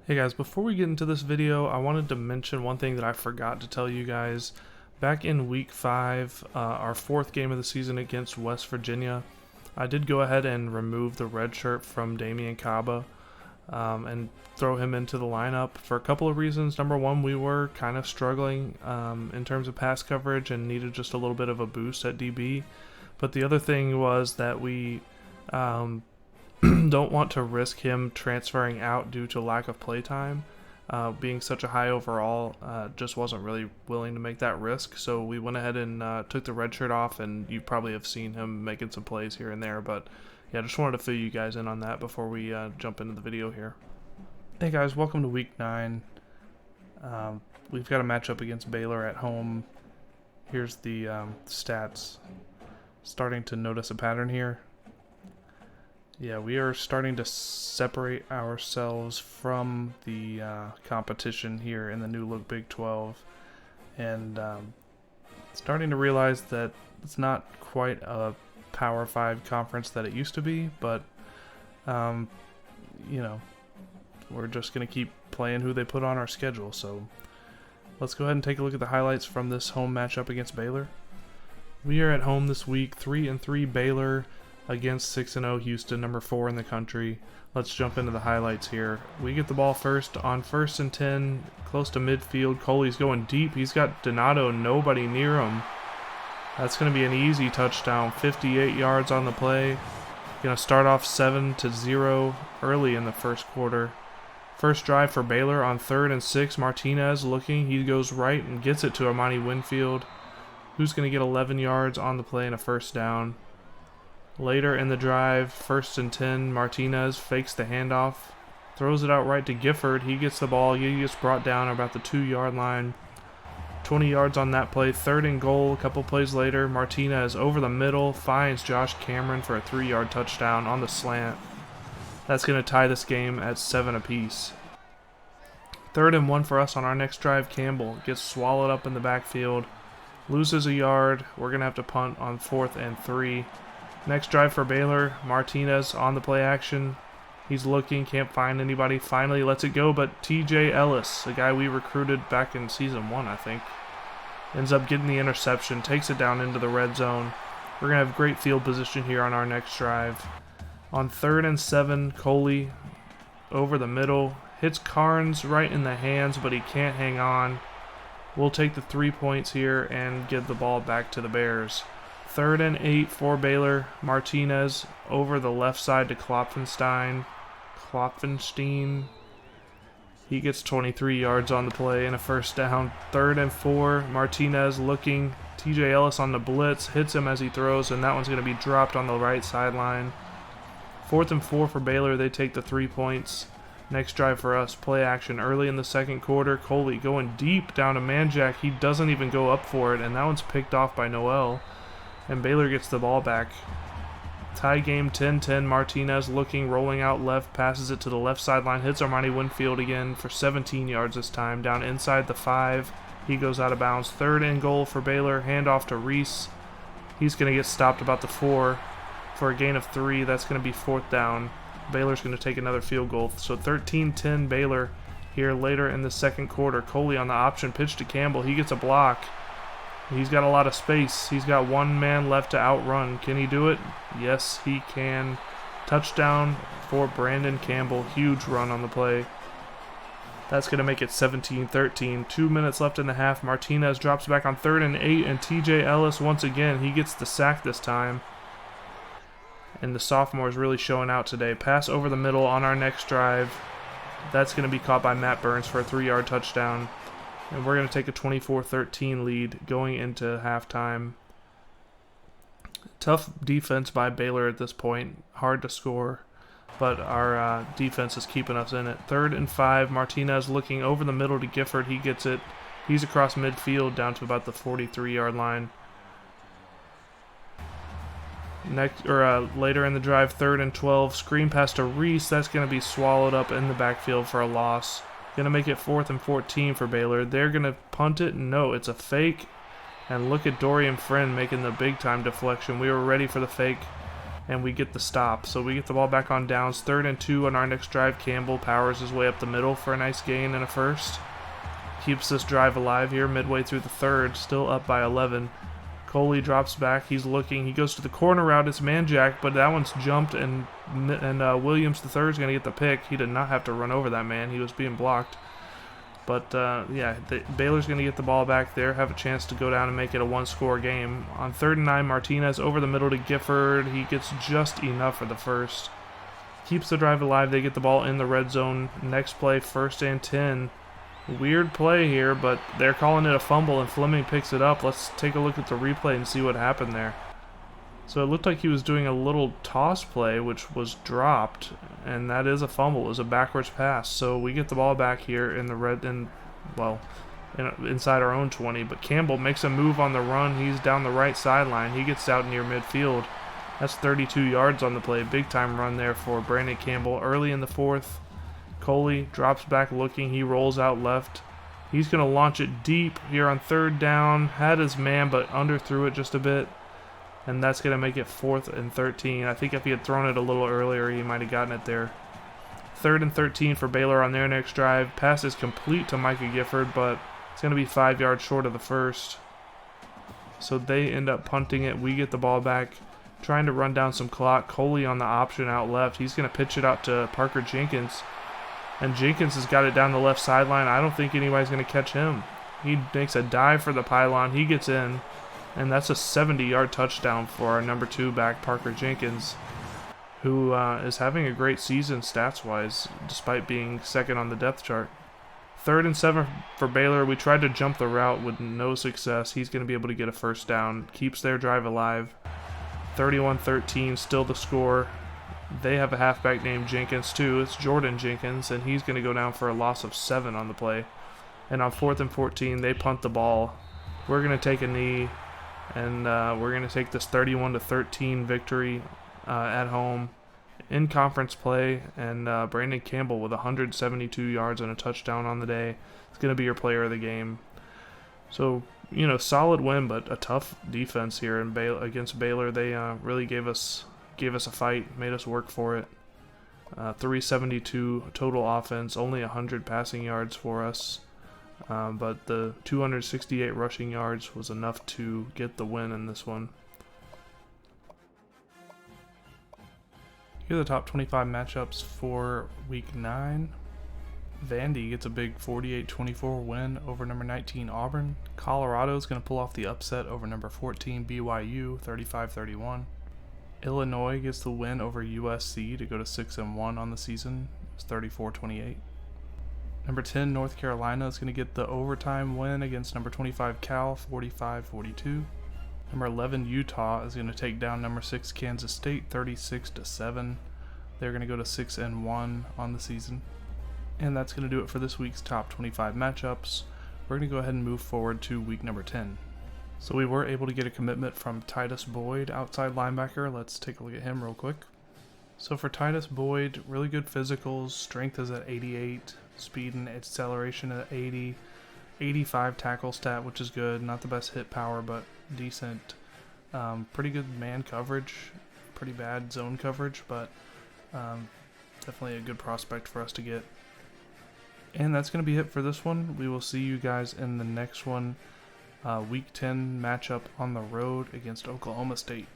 Hey guys, before we get into this video, I wanted to mention one thing that I forgot to tell you guys. Back in week 5, our 4th game of the season against West Virginia, I did go ahead and remove the red shirt from Damian Caba and throw him into the lineup for a couple of reasons. Number one, we were kind of struggling in terms of pass coverage and needed just a little bit of a boost at DB. But the other thing was that we don't want to risk him transferring out due to lack of playtime. Being such a high overall, just wasn't really willing to make that risk. So we went ahead and took the red shirt off, and you probably have seen him making some plays here and there. But yeah, just wanted to fill you guys in on that before we jump into the video here. Hey guys, welcome to week 9. We've got a matchup against Baylor at home. Here's the stats. Starting to notice a pattern here. Yeah, we are starting to separate ourselves from the competition here in the new look Big 12, and starting to realize that it's not quite a Power 5 conference that it used to be, but you know, we're just going to keep playing who they put on our schedule. So let's go ahead and take a look at the highlights from this home matchup against Baylor. We are at home this week, 3-3 Baylor against 6-0 Houston, number 4 in the country. Let's jump into the highlights here. We get the ball first on 1st and 10, close to midfield. Coley's going deep. He's got Donato, nobody near him. That's going to be an easy touchdown. 58 yards on the play. Going to start off 7-0 early in the first quarter. First drive for Baylor on 3rd and 6. Martinez looking. He goes right and gets it to Amani Winfield, who's going to get 11 yards on the play and a first down. Later in the drive, 1st and 10, Martinez fakes the handoff, throws it out right to Gifford. He gets the ball. He gets brought down about the 2-yard line. 20 yards on that play. 3rd and goal. A couple plays later, Martinez over the middle finds Josh Cameron for a 3-yard touchdown on the slant. That's going to tie this game at 7 apiece. 3rd and 1 for us on our next drive. Campbell gets swallowed up in the backfield, loses a yard. We're going to have to punt on 4th and 3. Next drive for Baylor, Martinez on the play action. He's looking, can't find anybody. Finally lets it go, but TJ Ellis, a guy we recruited back in Season 1, I think, ends up getting the interception, takes it down into the red zone. We're going to have great field position here on our next drive. On 3rd and 7, Coley over the middle. Hits Carnes right in the hands, but he can't hang on. We'll take the 3 points here and give the ball back to the Bears. 3rd and 8 for Baylor. Martinez over the left side to Klopfenstein. He gets 23 yards on the play and a first down. 3rd and 4. Martinez looking. TJ Ellis on the blitz. Hits him as he throws, and that one's going to be dropped on the right sideline. 4th and 4 for Baylor. They take the 3 points. Next drive for us. Play action early in the second quarter. Coley going deep down to Manjack. He doesn't even go up for it, and that one's picked off by Noel. And Baylor gets the ball back. Tie game 10-10. Martinez looking, rolling out left, passes it to the left sideline, hits Armani Winfield again for 17 yards this time, down inside the 5. He goes out of bounds. 3rd and goal for Baylor. Handoff to Reese. He's going to get stopped about the 4 for a gain of 3. That's going to be 4th down. Baylor's going to take another field goal. So 13-10 Baylor here later in the second quarter. Coley on the option pitch to Campbell. He gets a block. He's got a lot of space. He's got one man left to outrun. Can he do it? Yes, he can. Touchdown for Brandon Campbell. Huge run on the play. That's going to make it 17-13. 2 minutes left in the half. Martinez drops back on 3rd and 8, and TJ Ellis once again. He gets the sack this time. And the sophomore is really showing out today. Pass over the middle on our next drive. That's going to be caught by Matt Burns for a 3-yard touchdown. And we're going to take a 24-13 lead going into halftime. Tough defense by Baylor at this point. Hard to score, but our defense is keeping us in it. 3rd and 5. Martinez looking over the middle to Gifford. He gets it. He's across midfield down to about the 43-yard line. Later in the drive, 3rd and 12. Screen pass to Reese. That's going to be swallowed up in the backfield for a loss. Going to make it 4th and 14 for Baylor. They're going to punt it. No, it's a fake. And look at Dorian Friend making the big-time deflection. We were ready for the fake. and we get the stop. So we get the ball back on downs. 3rd and 2 on our next drive. Campbell powers his way up the middle for a nice gain and a first. Keeps this drive alive here midway through the 3rd, still up by 11. Coley drops back. He's looking. He goes to the corner route. It's man jack, but that one's jumped, and Williams the third is going to get the pick. He did not have to run over that man. He was being blocked. But, yeah, Baylor's going to get the ball back there, have a chance to go down and make it a one-score game. On 3rd and 9, Martinez over the middle to Gifford. He gets just enough for the first. Keeps the drive alive. They get the ball in the red zone. Next play, 1st and 10. Weird play here, but they're calling it a fumble, and Fleming picks it up. Let's take a look at the replay and see what happened there. So it looked like he was doing a little toss play, which was dropped, and that is a fumble. It was a backwards pass. So we get the ball back here in the inside our own 20. But Campbell makes a move on the run. He's down the right sideline. He gets out near midfield. That's 32 yards on the play. Big time run there for Brandon Campbell early in the 4th. Coley drops back looking. He rolls out left. He's going to launch it deep here on 3rd down. Had his man, but underthrew it just a bit. And that's going to make it 4th and 13. I think if he had thrown it a little earlier, he might have gotten it there. 3rd and 13 for Baylor on their next drive. Pass is complete to Micah Gifford, but it's going to be 5 yards short of the first. So they end up punting it. We get the ball back, trying to run down some clock. Coley on the option out left. He's going to pitch it out to Parker Jenkins. And Jenkins has got it down the left sideline. I don't think anybody's going to catch him. He makes a dive for the pylon. He gets in. And that's a 70-yard touchdown for our number 2 back, Parker Jenkins, who is having a great season stats-wise, despite being 2nd on the depth chart. 3rd and 7 for Baylor. We tried to jump the route with no success. He's going to be able to get a first down. Keeps their drive alive. 31-13, still the score. They have a halfback named Jenkins, too. It's Jordan Jenkins, and he's going to go down for a loss of 7 on the play. And on 4th and 14, they punt the ball. We're going to take a knee, and we're going to take this 31-13 victory at home in conference play. And Brandon Campbell with 172 yards and a touchdown on the day. It's going to be your player of the game. So, you know, solid win, but a tough defense here against Baylor. They really gave us a fight, made us work for it. 372 total offense, only 100 passing yards for us. But the 268 rushing yards was enough to get the win in this one. Here are the top 25 matchups for Week 9. Vandy gets a big 48-24 win over number 19 Auburn. Colorado is going to pull off the upset over number 14 BYU, 35-31. Illinois gets the win over USC to go to 6-1 on the season. It's 34-28. Number 10 North Carolina is going to get the overtime win against number 25 Cal, 45-42. Number 11 Utah is going to take down number 6 Kansas State, 36-7. They're going to go to 6-1 on the season. And that's going to do it for this week's top 25 matchups. We're going to go ahead and move forward to week number 10. So we were able to get a commitment from Titus Boyd, outside linebacker. Let's take a look at him real quick. So for Titus Boyd, really good physicals. Strength is at 88. Speed and acceleration at 80. 85 tackle stat, which is good. Not the best hit power, but decent. Pretty good man coverage. Pretty bad zone coverage, but definitely a good prospect for us to get. And that's going to be it for this one. We will see you guys in the next one. Week 10 matchup on the road against Oklahoma State.